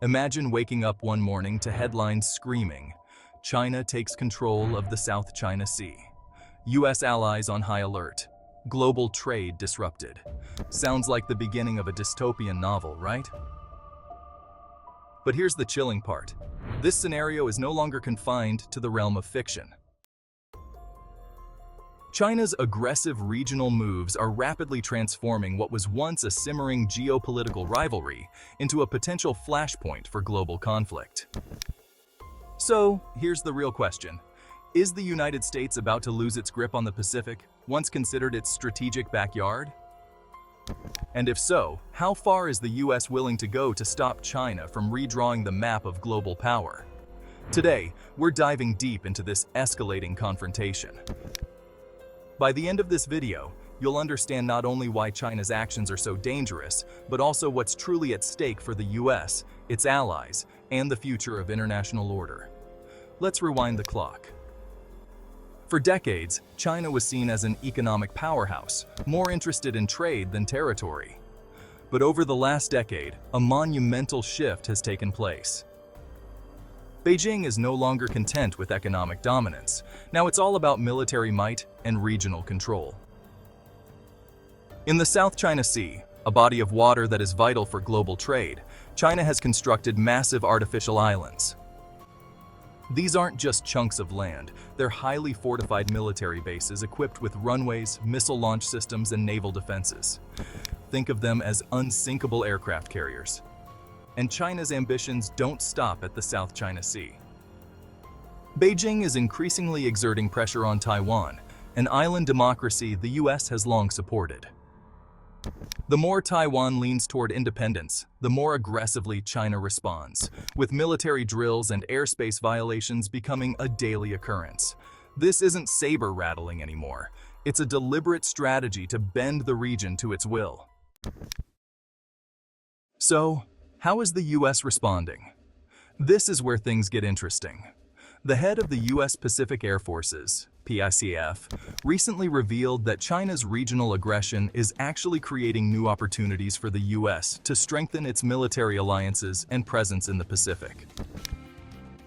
Imagine waking up one morning to headlines screaming, "China takes control of the South China Sea. US allies on high alert. Global trade disrupted." Sounds like the beginning of a dystopian novel, right? But here's the chilling part. This scenario is no longer confined to the realm of fiction. China's aggressive regional moves are rapidly transforming what was once a simmering geopolitical rivalry into a potential flashpoint for global conflict. So, here's the real question. Is the United States about to lose its grip on the Pacific, once considered its strategic backyard? And if so, how far is the US willing to go to stop China from redrawing the map of global power? Today, we're diving deep into this escalating confrontation. By the end of this video, you'll understand not only why China's actions are so dangerous, but also what's truly at stake for the US, its allies, and the future of international order. Let's rewind the clock. For decades, China was seen as an economic powerhouse, more interested in trade than territory. But over the last decade, a monumental shift has taken place. Beijing is no longer content with economic dominance. Now it's all about military might and regional control. In the South China Sea, a body of water that is vital for global trade, China has constructed massive artificial islands. These aren't just chunks of land, they're highly fortified military bases equipped with runways, missile launch systems, and naval defenses. Think of them as unsinkable aircraft carriers. And China's ambitions don't stop at the South China Sea. Beijing is increasingly exerting pressure on Taiwan, an island democracy the US has long supported. The more Taiwan leans toward independence, the more aggressively China responds, with military drills and airspace violations becoming a daily occurrence. This isn't saber-rattling anymore. It's a deliberate strategy to bend the region to its will. So, how is the US responding? This is where things get interesting. The head of the US Pacific Air Forces, PACAF, recently revealed that China's regional aggression is actually creating new opportunities for the US to strengthen its military alliances and presence in the Pacific.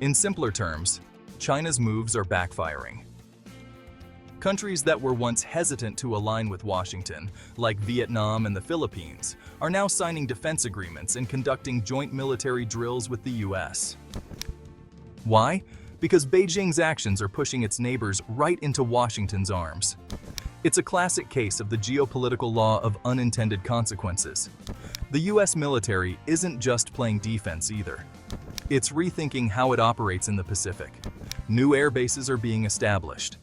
In simpler terms, China's moves are backfiring. Countries that were once hesitant to align with Washington, like Vietnam and the Philippines, are now signing defense agreements and conducting joint military drills with the US. Why? Because Beijing's actions are pushing its neighbors right into Washington's arms. It's a classic case of the geopolitical law of unintended consequences. The US military isn't just playing defense either. It's rethinking how it operates in the Pacific. New air bases are being established.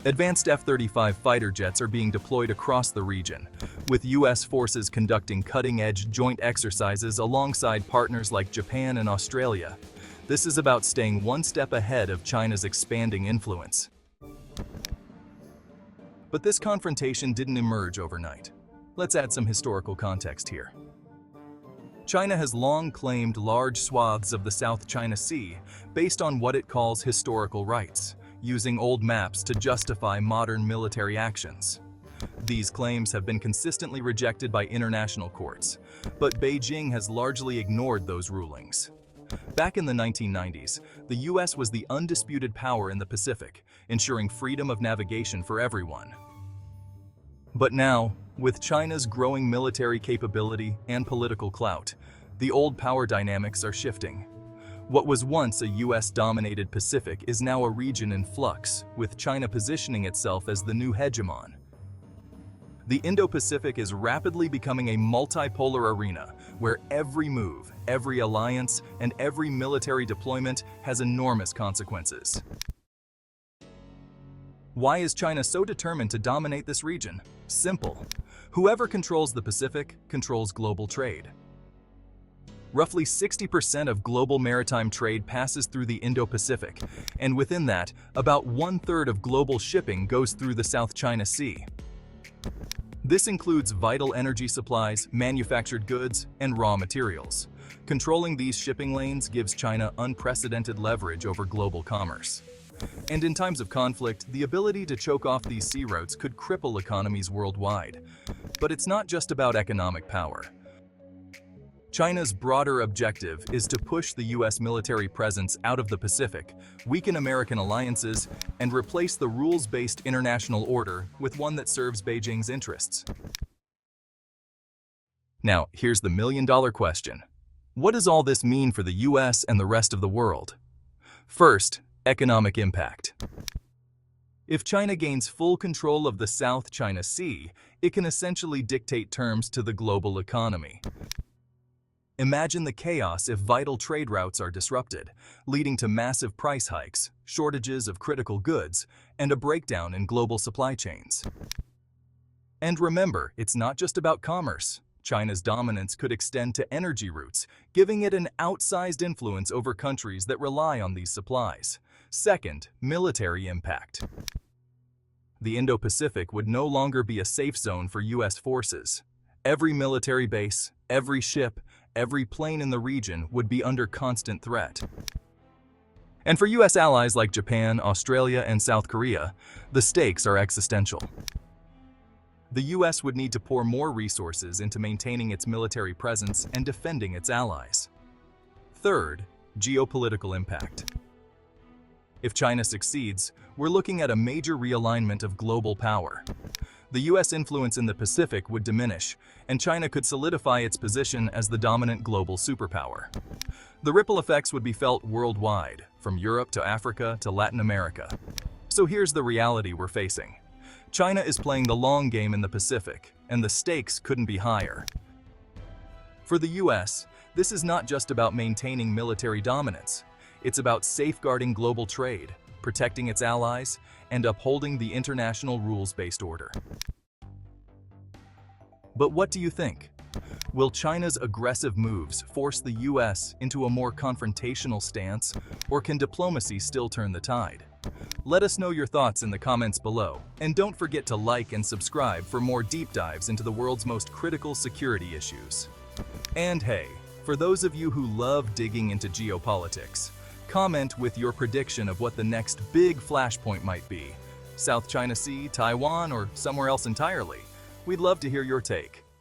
Advanced F-35 fighter jets are being deployed across the region, with US forces conducting cutting-edge joint exercises alongside partners like Japan and Australia. This is about staying one step ahead of China's expanding influence. But this confrontation didn't emerge overnight. Let's add some historical context here. China has long claimed large swaths of the South China Sea based on what it calls historical rights, using old maps to justify modern military actions. These claims have been consistently rejected by international courts, but Beijing has largely ignored those rulings. Back in the 1990s, the US was the undisputed power in the Pacific, ensuring freedom of navigation for everyone. But now, with China's growing military capability and political clout, the old power dynamics are shifting. What was once a US-dominated Pacific is now a region in flux, with China positioning itself as the new hegemon. The Indo-Pacific is rapidly becoming a multipolar arena where every move, every alliance, and every military deployment has enormous consequences. Why is China so determined to dominate this region? Simple. Whoever controls the Pacific controls global trade. Roughly 60% of global maritime trade passes through the Indo-Pacific, and within that, about 1/3 of global shipping goes through the South China Sea. This includes vital energy supplies, manufactured goods, and raw materials. Controlling these shipping lanes gives China unprecedented leverage over global commerce. And in times of conflict, the ability to choke off these sea routes could cripple economies worldwide. But it's not just about economic power. China's broader objective is to push the U.S. military presence out of the Pacific, weaken American alliances, and replace the rules-based international order with one that serves Beijing's interests. Now, here's the million-dollar question. What does all this mean for the U.S. and the rest of the world? First, economic impact. If China gains full control of the South China Sea, it can essentially dictate terms to the global economy. Imagine the chaos if vital trade routes are disrupted, leading to massive price hikes, shortages of critical goods, and a breakdown in global supply chains. And remember, it's not just about commerce. China's dominance could extend to energy routes, giving it an outsized influence over countries that rely on these supplies. Second, military impact. The Indo-Pacific would no longer be a safe zone for U.S. forces. Every military base, every ship, every plane in the region would be under constant threat. And for U.S. allies like Japan, Australia, and South Korea, the stakes are existential. The U.S. would need to pour more resources into maintaining its military presence and defending its allies. Third, geopolitical impact. If China succeeds, we're looking at a major realignment of global power. The U.S. influence in the Pacific would diminish, and China could solidify its position as the dominant global superpower. The ripple effects would be felt worldwide, from Europe to Africa to Latin America. So here's the reality we're facing. China is playing the long game in the Pacific, and the stakes couldn't be higher. For the U.S., this is not just about maintaining military dominance. It's about safeguarding global trade, protecting its allies, and upholding the international rules-based order. But what do you think? Will China's aggressive moves force the U.S. into a more confrontational stance, or can diplomacy still turn the tide? Let us know your thoughts in the comments below, and don't forget to like and subscribe for more deep dives into the world's most critical security issues. And hey, for those of you who love digging into geopolitics, comment with your prediction of what the next big flashpoint might be. South China Sea, Taiwan, or somewhere else entirely. We'd love to hear your take.